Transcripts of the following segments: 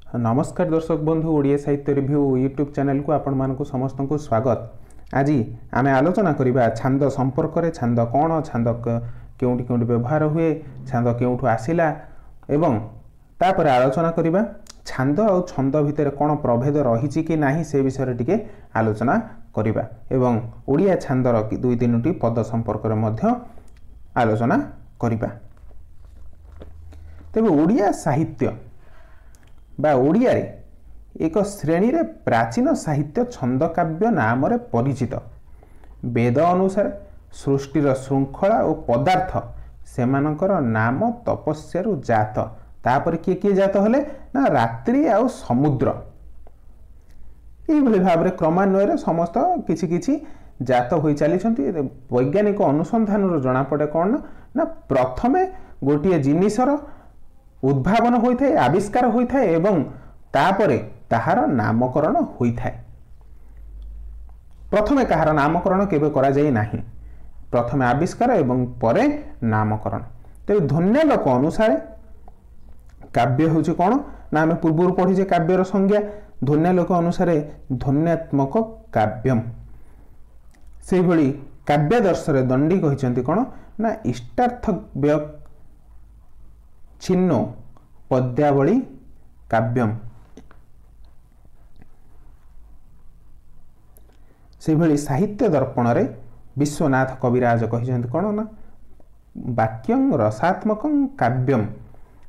नमस्कार दर्शक बंधु ओडिया साहित्य रिव्यू यूट्यूब चैनल को आपण मानक समस्त को स्वागत। आज आम आलोचना करबा छांद संपर्क रे छांद कौन छांद केउठी केउठी व्यवहार हुए छांद केउठु आसिला एवं तापर आलोचना करबा छांद और छंद भितर कौन प्रभेद रही कि नाही से विषय टिके आलोचना करबा एवं ओडिया छांदर दुई तीनोटी पद संपर्क रे मध्य आलोचना करबा। तेबे ओडिया साहित्य बा ओडिया रे एक श्रेणी रे प्राचीन साहित्य छंद काव्य नाम रे परिचित। वेद अनुसार सृष्टिर श्रृंखला और पदार्थ सेमानकर नाम तपस्या रु जात तापर किए किए जात हेले ना रात्रि आ समुद्र यही भाव में क्रमान्वय समस्त किछि किछि जात हो चली। वैज्ञानिक अनुसंधान जना पड़े कौन ना प्रथमे गोटे जिनिसर उद्भावन होता है आविष्कार होता है एवं तापरे ताहार नामकरण होता है। प्रथमे कहार नामकरण केबे करा जाय नाही, प्रथमे आविष्कार एवं परे नामकरण। तेज ध्वन्यालोक अनुसार काव्य होछि कौन ना आम पूर्व पढ़ीचे काव्यर संज्ञा ध्वन्यालोक अनुसार ध्वन्यात्मक काव्यम। से भली काव्यादर्श दंडी कहते कौन ना इष्टार्थव्य छिन्नो पद्यावली काव्यम। से भली साहित्य दर्पण रे विश्वनाथ कविराज कहते कौन ना वाक्यं रसात्मकं काव्यम।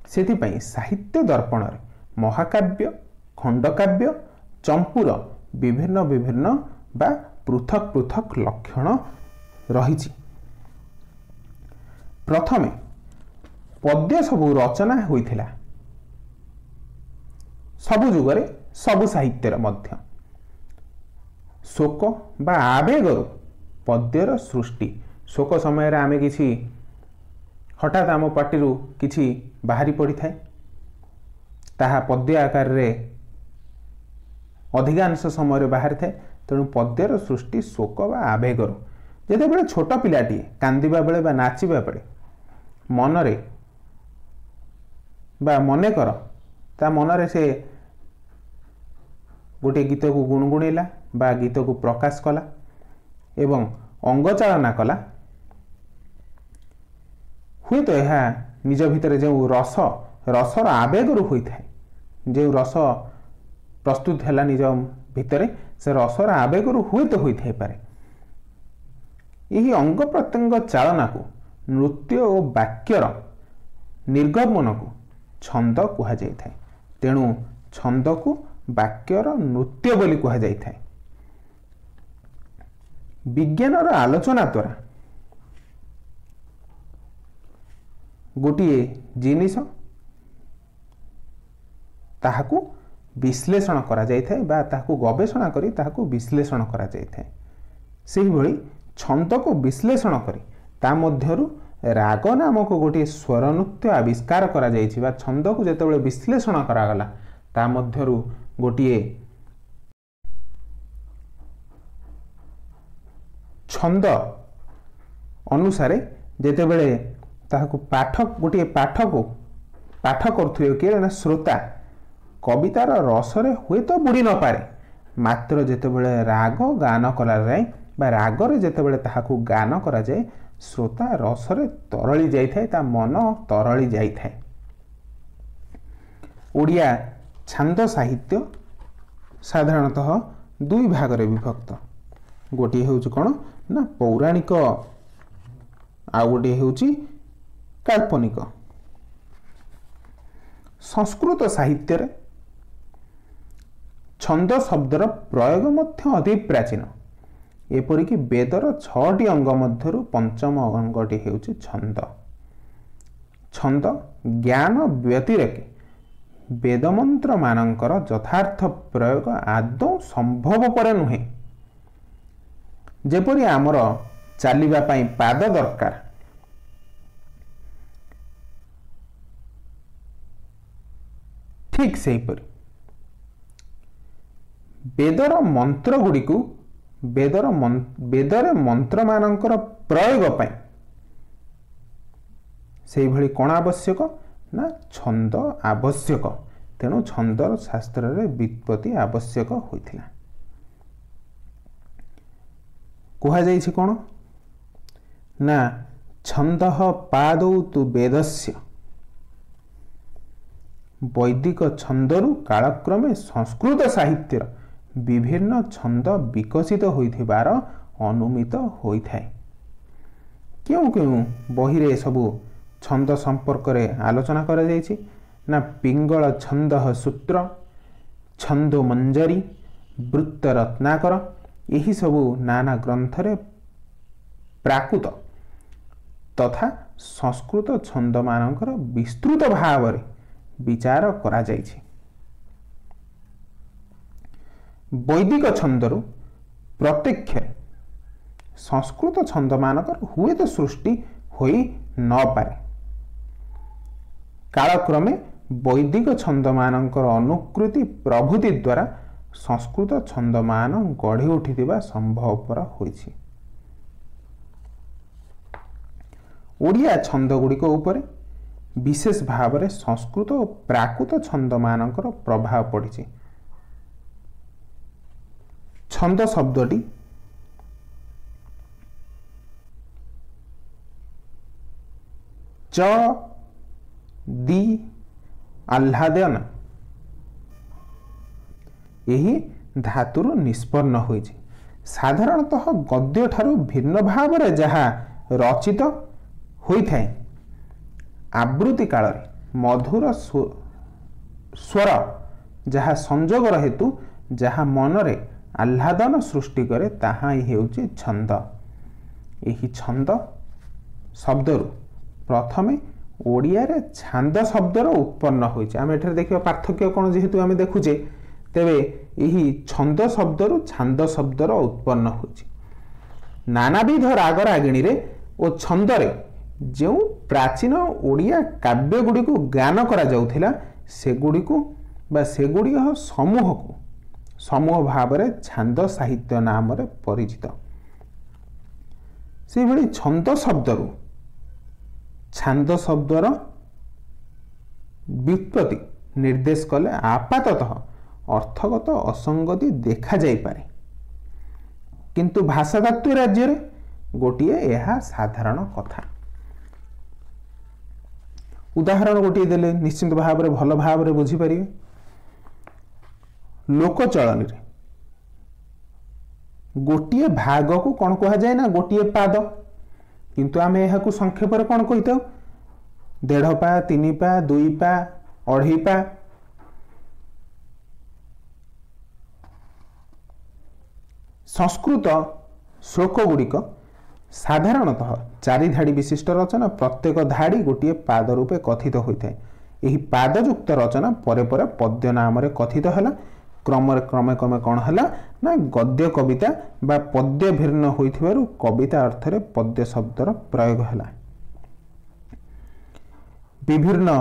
सेतिपई साहित्य दर्पण रे महाकाव्य खंडकाव्य चंपूर विभिन्न विभिन्न बा पृथक पृथक लक्षण रही। प्रथमे पद्य सबु रचना होइथिला सबु जुगरे सबु साहित्यर मध्य शोक बा आवेगर पद्यर सृष्टि। शोक समय आमे किछि हठात आम पार्टी किछि बाहरी पड़ी थाए ताहा पद्य आकार रे अधिकांश समय बाहरी थाए। तेणु पद्यर सृष्टि शोक बा आवेगर जेते बेले छोट पिलाटी कांदिबा बेले बा नाचिबा बेले मनरे बा मने कर ता मनरे से गोटे गीत को गुणगुणेला बा गीत को प्रकाश कला एवं अंगचालना कला हुए तो यह निज भितर जो रसर आवेगर होता है जो रस प्रस्तुत है निज भितर से रसर आवेगर हुए तो होता पारे। यही अंग प्रत्यंग चालना को नृत्य और वाक्यर निर्गमन को छंद कह जाए। तेणु छंद को वाक्यर नृत्य बोली कह जाए। विज्ञान आलोचना द्वारा गोटे जिनिस ताहाकू विश्लेषण करा जाए बा ताहाकू गवेषणा करी ताहाकू विश्लेषण करा जाए। सेही भली छंद को विश्लेषण करी ता मध्यरु राग नामक गोटे स्वर नृत्य आविष्कार करा जाइछि बा छंद को जेतेबेले विश्लेषण करागला ता मध्यरु गोटे छंद अनुसारे जेतेबेले ताहाकू पाठक गोटे पाठ करथुए के ना श्रोता कवितार रसरे हुए तो बुड़ी न पारे मात्र जेतेबेले राग गान करा जाए बा रागरे जेतेबेले ताहाकू गान करा जाए श्रोता रसरे तरली जाइथाए ता मन तरली जाइथाए। ओडिया छांद साहित्य साधारणतः दुई भाग रे विभक्त। गोटे होउछि कोन ना पौराणिक आ गोटे होउछि काल्पनिक। संस्कृत साहित्य रे छंद शब्दर प्रयोग मध्य अति प्राचीन। एपरिक वेदर 6टी अंग मध्यरु पंचम अंगटी हेउछि छंद। छंद ज्ञान व्यतिरेके वेदमंत्र मानकर यथार्थ प्रयोग आदौ संभव परे नुहे। जेपरि आमर चलिबा पई पाद दरकार ठीक सेहीपरि वेदर मंत्र गुड़ी को वेदरे मंत्र मानकर प्रयोग पाई से भली कौन आवश्यक ना छंद आवश्यक। तेणु छंद शास्त्र रे व्युत्पत्ति आवश्यक होइथिला। कुहा जाइछि कोन ना छंदः पादौ तु वेदस्य। वैदिक छंदरु कालक्रमे संस्कृत साहित्यर विभिन्न छंद विकसित होइथिबार अनुमित होइथाय। क्यों क्यों बही रे सबु छंद संपर्क रे आलोचना करा जाइछि ना पिंगल छंदः सूत्र, छंदो मंजरी, वृत्त रत्नाकर यही सबु नाना ग्रंथ रे प्राकृत तथा संस्कृत छंद मानकर विस्तृत भाव रे विचार करा जाइछि। वैदिक छंदरु प्रत्यक्ष संस्कृत छंद मानकर हुए तो सृष्टि होई न पारे। कालक्रमे वैदिक छंद मानकर अनुकृति प्रभृति द्वारा संस्कृत छंद मान गढ़ी उठिथिबा संभवपर होइछि। ओडिया छंद गुड़िक उपरे विशेष भाव में संस्कृत और प्राकृत छंद मानकर प्रभाव पड़ी। छंद शब्दटी च दी आह्लादन यही धातुर निष्पन्न होइछि। साधारणतः गद्य ठारू भिन्न भाव में जहाँ रचित होइथाय आवृत्ति काल मधुर स्वर जहाँ संजोग हेतु जहाँ मनरे आह्लादन सृष्टि करे ताहा ही हेउछि छंद। यही छंद शब्दरु प्रथमे ओडिया रे छांद शब्दर उत्पन्न होइछि। आमे एठारे देखिबा पार्थक्य कोन जेहेतु आमे देखुचे तेबे यही छंद शब्दरु छांद शब्दर उत्पन्न होइछि। नानाविध राग रागिणी रे ओ छंद रे जो प्राचीन ओडिया काव्य गुड़ी को गान करा जाउथिला सेगुड़ी को बा सेगुड़ी समूह को समूह भाव रे छांद साहित्य नाम रे परिचित। से भली छंद शब्दरु छांद शब्दर व्युत्पत्ति निर्देश कले आपाततः अर्थगत असंगति देखा जाई पारे, किंतु भाषातत्व राज्य रे गोटिए यह साधारण कथा। उदाहरण गोटे देले निश्चित भाव में भल भाव में बुझी पारिबे। लोकचलन रे गोटिए भाग को कौन कहा जाए ना गोटिए पाद, किंतु आमे यह संक्षेप रे कौन कहिताउ 1.5 पा 3 पा 2 पा 2.5 पा। संस्कृत श्लोक गुड़िक साधारणतः 4 धाड़ी विशिष्ट रचना, प्रत्येक धाड़ी गोटे पाद रूपे कथित होता है। यही पादयुक्त रचना परे परे पद्य नाम रे कथित है। क्रम क्रमे क्रमे कौन है ना गद्य कविता बा पद्य भिन्न होइथिबारु कविता अर्थ रे पद्य शब्दर प्रयोग है। विभिन्न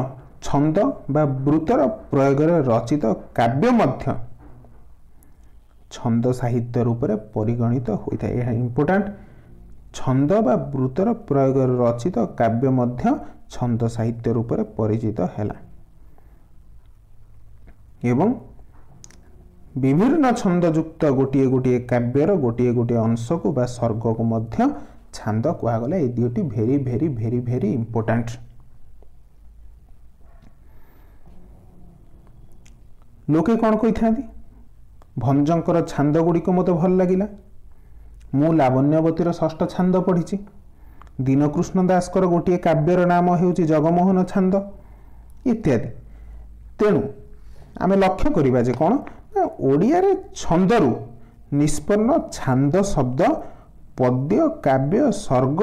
छंद बा वृत्तर प्रयोग रे रचित काव्य मध्य छंद साहित्य रूप में परिगणित होता है। यह इंपोर्टेंट। छंद बा वृत्तर प्रयोग रचित काव्य मध्य छंद साहित्य रूप में परिचित है। एवं विभिन्न छंदयुक्त गोटे गोटे काव्यर गोटे गोटे अंश को बा सर्ग को मध्य छांद कहगला। ये दुईटी भेरी भेरी भेरी भेरी इंपोर्टेंट। लोके कौन कही था भंजंकर छांद गुड़िक मत भल लगिला। मु लावण्यवतीर 6ठ छांद पढ़ी। दीनकृष्ण दासकर गोटे काव्यर नाम हेउछि जगमोहन छांद इत्यादि। तेणु आमे लक्ष्य करिबा जे कोन ओडिया रे छंदरु निष्पन्न छांद शब्द पद्य काव्य सर्ग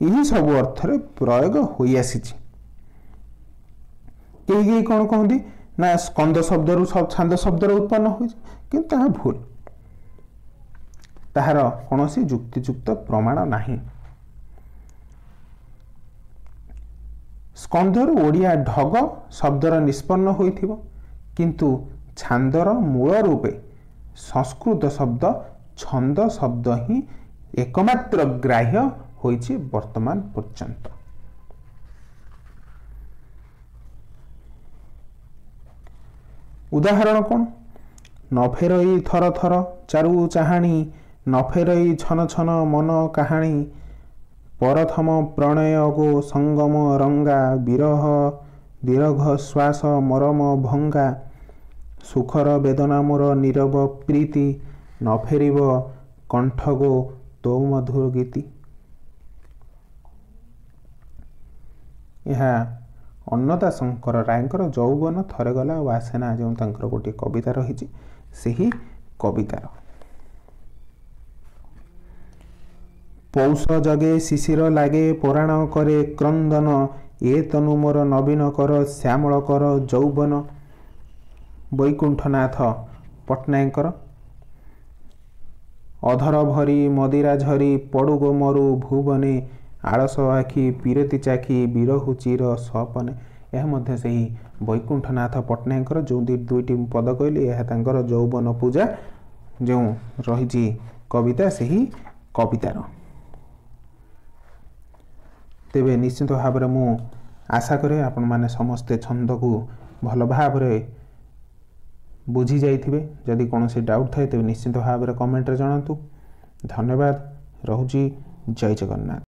यही सब अर्थ रे प्रयोग होई आसीछि। केही कौन कहती ना स्कंद शब्दरु छांद शब्दर उत्पन्न होई, किंतु ताहा भूल। ताहार कौनसी जुक्तियुक्त प्रमाण नहीं। स्कंदरु ओडिया ढग शब्दर निष्पन्न होइथिबो, किंतु छांदर मूल रूपे संस्कृत शब्द छंद शब्द ही एकमात्र ग्राह्य होइछि वर्तमान पर्यंत। उदाहरण कौन? न फेरई थर थर चारु चाहाणी, न फेरई छन छन मन काहाणी, परथम प्रणय गो संगम रंगा, विरह दीर्घ श्वास मरम भंगा, सुखर वेदना मोर नीरव प्रीति, न फेरिब कंठ गो तो मधुर गीति। यह अन्नदा शंकर रायंकर यौवन थरे गला और आसेना जो तांकर गोटे कविता रही सही कवितार। पौष जगे शिशिर लागे पुराण करे क्रंदन, ए तनु मोर नवीन कर श्यामल कर यौवन। वैकुंठनाथ पट्टनायकर। अधर भरी मदिरा झरी पड़ु गो मरु भुवने, आलस आखि पीरती चाखी बिरहु चिर सपने। यह मध्य सही वैकुंठनाथ पट्टनायकर जो दुईटी पद कहली यह तांकर यौवन पूजा जो रही कविता सही कवितार। तेबे निश्चित भाव में मु आशा करे आपण माने समस्ते छंद को भल भाव बुझी जाइथिबे। जदि कौन डाउट थाए तेबे निश्चित भाव में कमेंट रे जणातु। धन्यवाद। रहुची। जय जगन्नाथ।